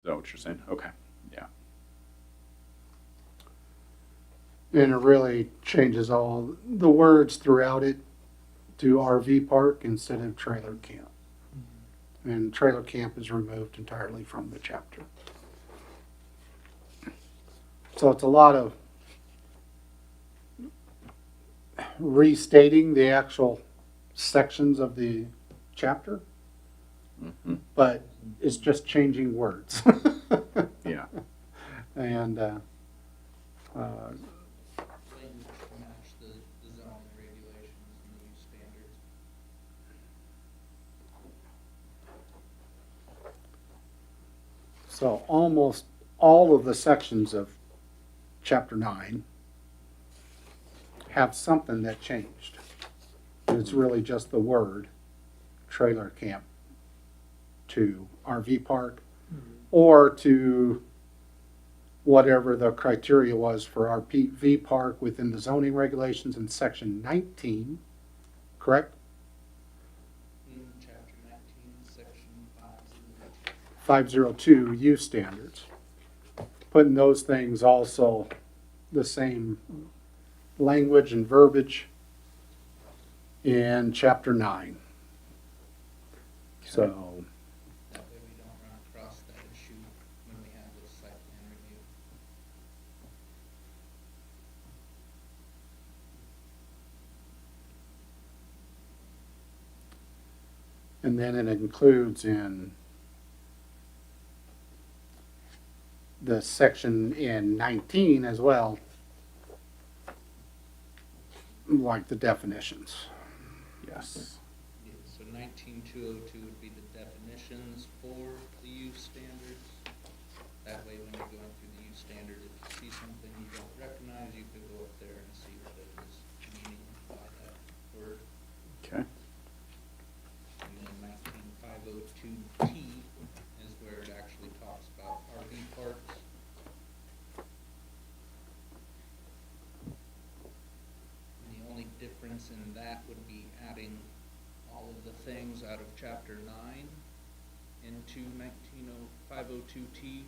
that what you're saying? Okay, yeah. And it really changes all the words throughout it to RV park instead of trailer camp. And trailer camp is removed entirely from the chapter. So it's a lot of restating the actual sections of the chapter, Mhm. but it's just changing words. Yeah, And Language to match the zoning regulations and the use standards. so almost all of the sections of chapter 9 have something that changed. It's really just the word trailer camp to RV park or to whatever the criteria was for RV park within the zoning regulations in section 19, correct? In chapter 19, section 502. 502 use standards. Putting those things also the same language and verbiage in chapter 9. So, That way we don't run across that issue when we have this site plan review. and then it includes in the section in 19 as well, like the definitions. yes. Yeah, so 19202 would be the definitions for the use standards. That way when you're going through the use standard, if you see something you don't recognize, you could go up there and see what it is meaning by that word. Okay, And then 19502T is where it actually talks about RV parks. And the only difference in that would be adding all of the things out of chapter 9 into 19502T.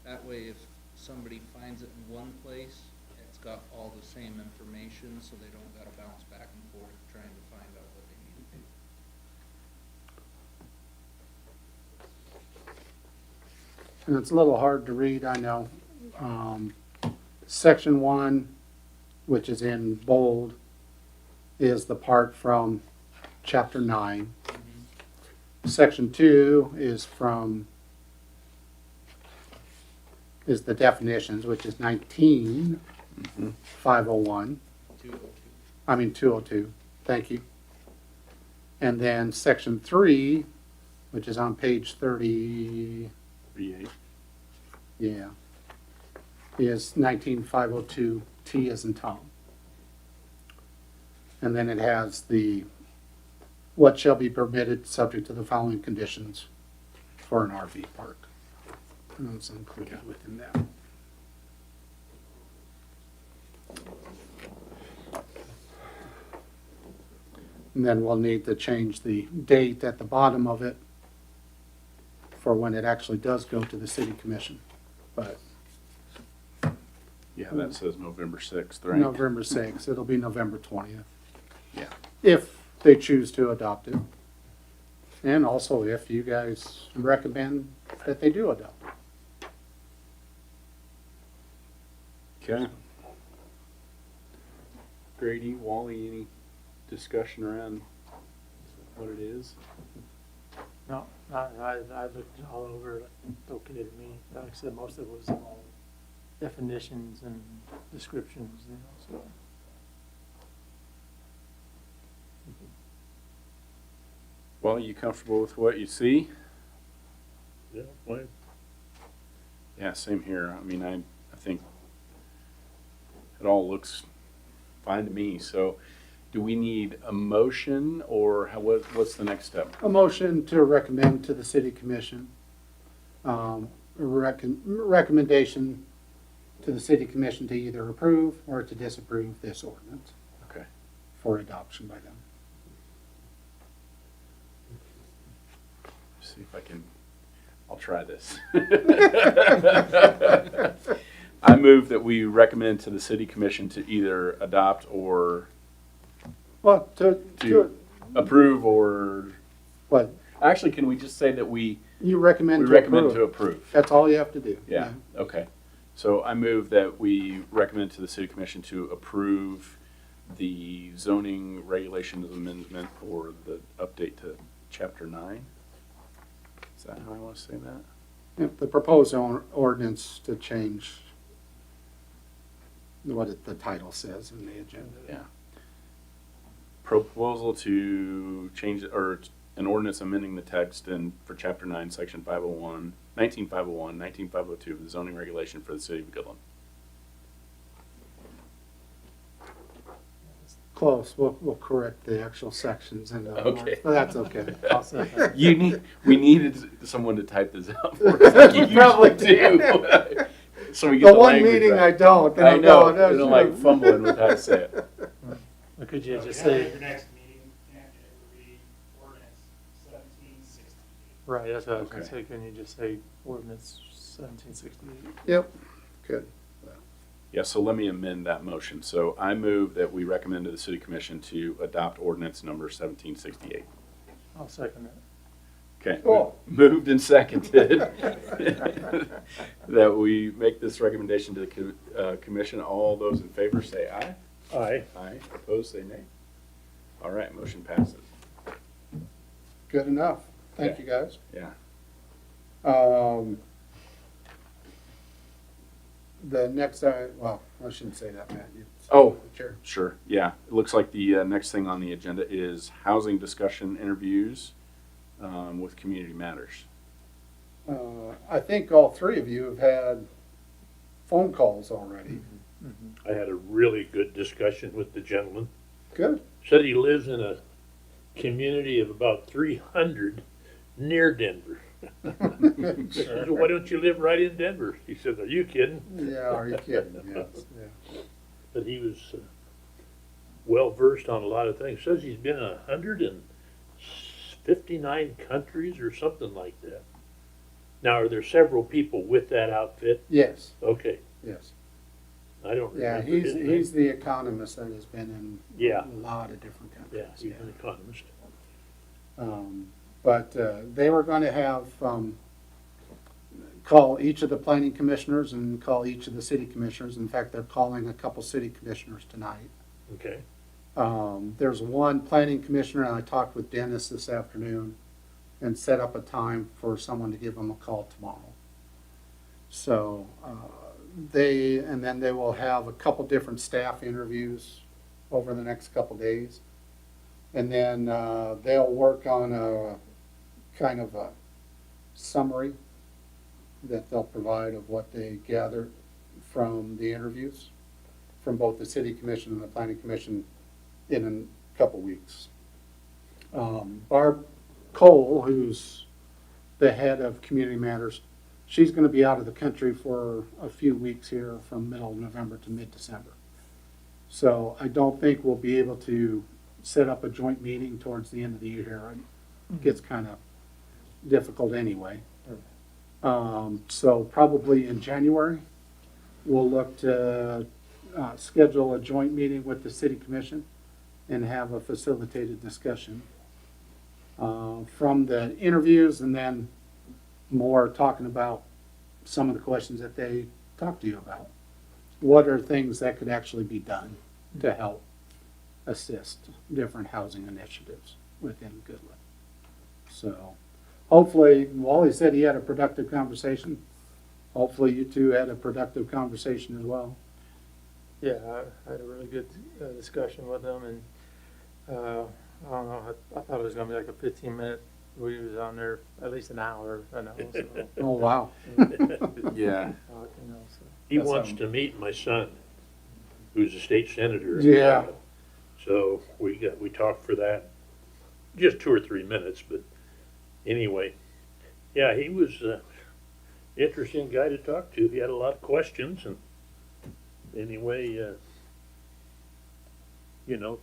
That way if somebody finds it in one place, it's got all the same information, so they don't gotta bounce back and forth trying to find out what they need. And it's a little hard to read, I know. Section 1, which is in bold, is the part from chapter 9. Section 2 is the definitions, which is 19,501. 202, thank you. And then section 3, which is on page 30, 38. yeah, is 19502 T as in Tom. And then it has the what shall be permitted subject to the following conditions for an RV park. And it's included within that. And then we'll need to change the date at the bottom of it for when it actually does go to the city commission. But Yeah, that says November 6th, right? November 6th, it'll be November 20th, Yeah, if they choose to adopt it. And also if you guys recommend that they do adopt it. okay. Grady, Wally, any discussion around what it is? No, I looked all over, it looked okay to me. Like I said, most of it was all definitions and descriptions, you know, so. Well, you comfortable with what you see? Yeah, fine. Yeah, same here. I mean, I think it all looks fine to me. So do we need a motion or what's the next step? A motion to recommend to the city commission, recommendation to the city commission to either approve or to disapprove this ordinance Okay. for adoption by them. See if I can, I'll I'll try this. I move that we recommend to the city commission to either adopt or Well, to approve or, what, actually, can we just say that we you recommend to recommend to approve. approve? That's all you have to do. Yeah, okay. So I move that we recommend to the city commission to approve the zoning regulations amendment or the update to chapter 9. Is that how I want to say that? Yep, the proposed ordinance to change the title says in the agenda. Yeah. Proposal to change, or an ordinance amending the text in, for chapter 9, section 501, 19501, 19502 of the zoning regulation for the city of Goodland. Close, we'll correct the actual sections and, Okay. but that's okay. I'll second. We needed someone to type this out for us, like you Probably usually do. So we get The the one language meeting right. I don't. then I I'm know, going, "Oh, you know, like shoot." fumbling with how to say it. Or could you So just yeah, say, Your next meeting, and it would be ordinance 1768. right, that's what I was gonna Okay. say, couldn't you just say ordinance 1768? Yep, good. Yeah, so let me amend that motion. So I move that we recommend to the city commission to adopt ordinance number 1768. I'll second that. Okay. Cool. Moved and seconded that we make this recommendation to the commission. All those in favor say aye. Aye. Aye. Opposed, say nay. All right, motion passes. Good enough. Thank Yeah. you, guys. Yeah. The next, well, I shouldn't say that, Matt. Oh. Sure. Sure, yeah. It looks like the next thing on the agenda is housing discussion interviews with Community Matters. I think all three of you have had phone calls already. I had a really good discussion with the gentleman. Good. Said he lives in a community of about 300 near Denver. I said, why don't you live right in Denver? He said, are you kidding? Yeah, are you kidding? Yes, yeah. But he was well versed on a lot of things. Says he's been in 159 countries or something like that. Now, are there several people with that outfit? Yes, Okay, yes. I don't Yeah, remember. he's, his name. he's the economist that has been in Yeah. a lot of different countries. Yeah, he's an economist. But they were going to have, call each of the planning commissioners and call each of the city commissioners. In fact, they're calling a couple city commissioners tonight. Okay, There's one planning commissioner, and I talked with Dennis this afternoon and set up a time for someone to give them a call tomorrow. So and then they will have a couple different staff interviews over the next couple days. And then they'll work on a kind of a summary that they'll provide of what they gathered from the interviews from both the city commission and the planning commission in a couple weeks. Barb Cole, who's the head of Community Matters, she's going to be out of the country for a few weeks here from middle of November to mid-December. So I don't think we'll be able to set up a joint meeting towards the end of the year. It gets kind of difficult anyway. So probably in January, we'll look to schedule a joint meeting with the city commission and have a facilitated discussion from the interviews, and then more talking about some of the questions that they talked to you about. What are things that could actually be done to help assist different housing initiatives within Goodland? So hopefully, Wally said he had a productive conversation. Hopefully you two had a productive conversation as well. Yeah, I had a really good discussion with them, and I don't know, I thought it was gonna be like a 15-minute, we was on there at least an hour, I know, so, Oh, wow. Yeah. you know, so. he That's, wants to meet my son, who's a state senator. Yeah. So we talked for that, just 2 or 3 minutes, but anyway, yeah, he was an interesting guy to talk to. He had a lot of questions, and anyway,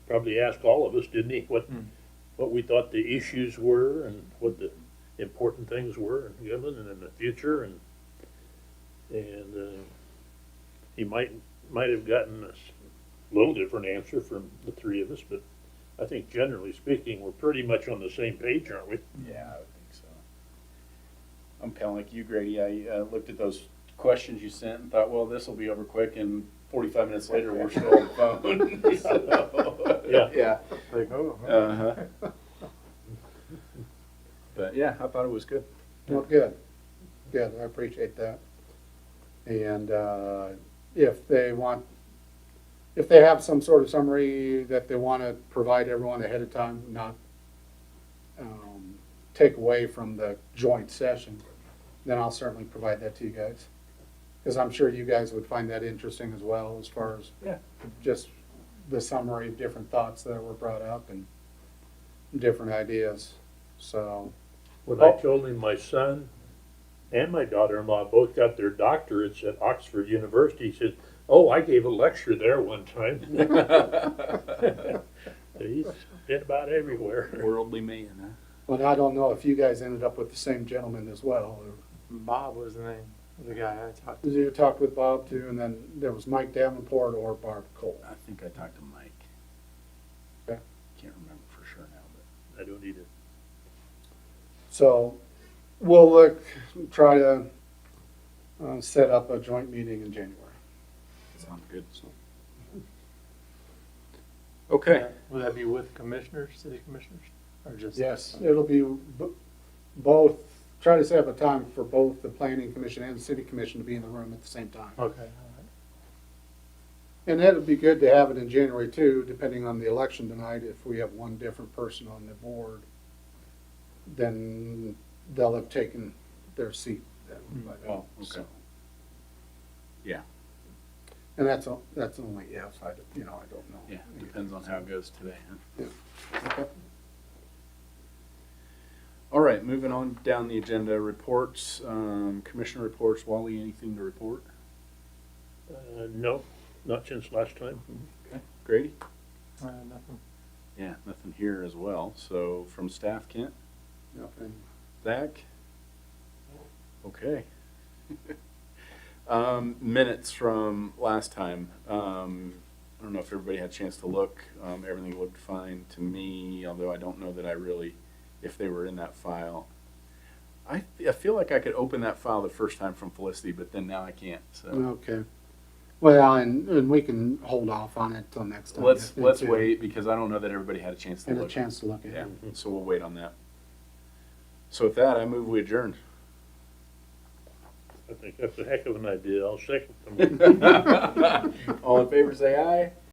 probably asked all of us, didn't he, what we thought the issues were and what the important things were in Goodland and in the future, and he might have gotten a little different answer from the three of us, but I think generally speaking, we're pretty much on the same page, aren't we? Yeah, I would think so. I'm kind of like you, Grady. I looked at those questions you sent and thought, well, this will be over quick, and 45 minutes later, we're still on the phone. So, Yeah. Yeah. Like, oh. Uh-huh. But yeah, I thought it was good. Well, good, good, I appreciate that. And, if they have some sort of summary that they wanna provide everyone ahead of time, not, take away from the joint session, then I'll certainly provide that to you guys. Cause I'm sure you guys would find that interesting as well, as far as Yeah. just the summary of different thoughts that were brought up and different ideas, so. When I told him my son and my daughter-in-law both got their doctorates at Oxford University, he said, "Oh, I gave a lecture there one time." He's been about everywhere. Worldly man, huh? But I don't know if you guys ended up with the same gentleman as well, or Bob was the name of the guy I talked to. you talked with Bob too, and then there was Mike Davenport or Barb Cole. I think I talked to Mike. Okay. Can't remember for sure now, but. I don't either. So we'll try to set up a joint meeting in January. Sounds good. Okay. Will that be with commissioners, city commissioners, or just? Yes, it'll be both, try to set up a time for both the planning commission and the city commission to be in the room at the same time. Okay, all right. And that would be good to have it in January too, depending on the election tonight. If we have one different person on the board, then they'll have taken their seat then. by then. Oh, okay. So- Yeah, And that's only if, I don't know. yeah, depends on how it goes today, huh? Yeah. Okay. All right, moving on down the agenda, reports, commissioner reports. Wally, anything to report? No, not since last time. Okay. Grady? Nothing. Yeah, nothing here as well. So from staff, Kent? Nothing. Zach? Okay. Minutes from last time. I don't know if everybody had a chance to look. Everything looked fine to me, although I don't know that I really, if they were in that file. I feel like I could open that file the first time from Felicity, but then now I can't. So Okay. Well, and we can hold off on it till next time. let's too. wait, because I don't know that everybody had a chance to And a look. chance to look at Yeah, it. so we'll wait on that. So with that, I move we adjourn. I think that's a heck of an idea. I'll second them. All in favor, say aye.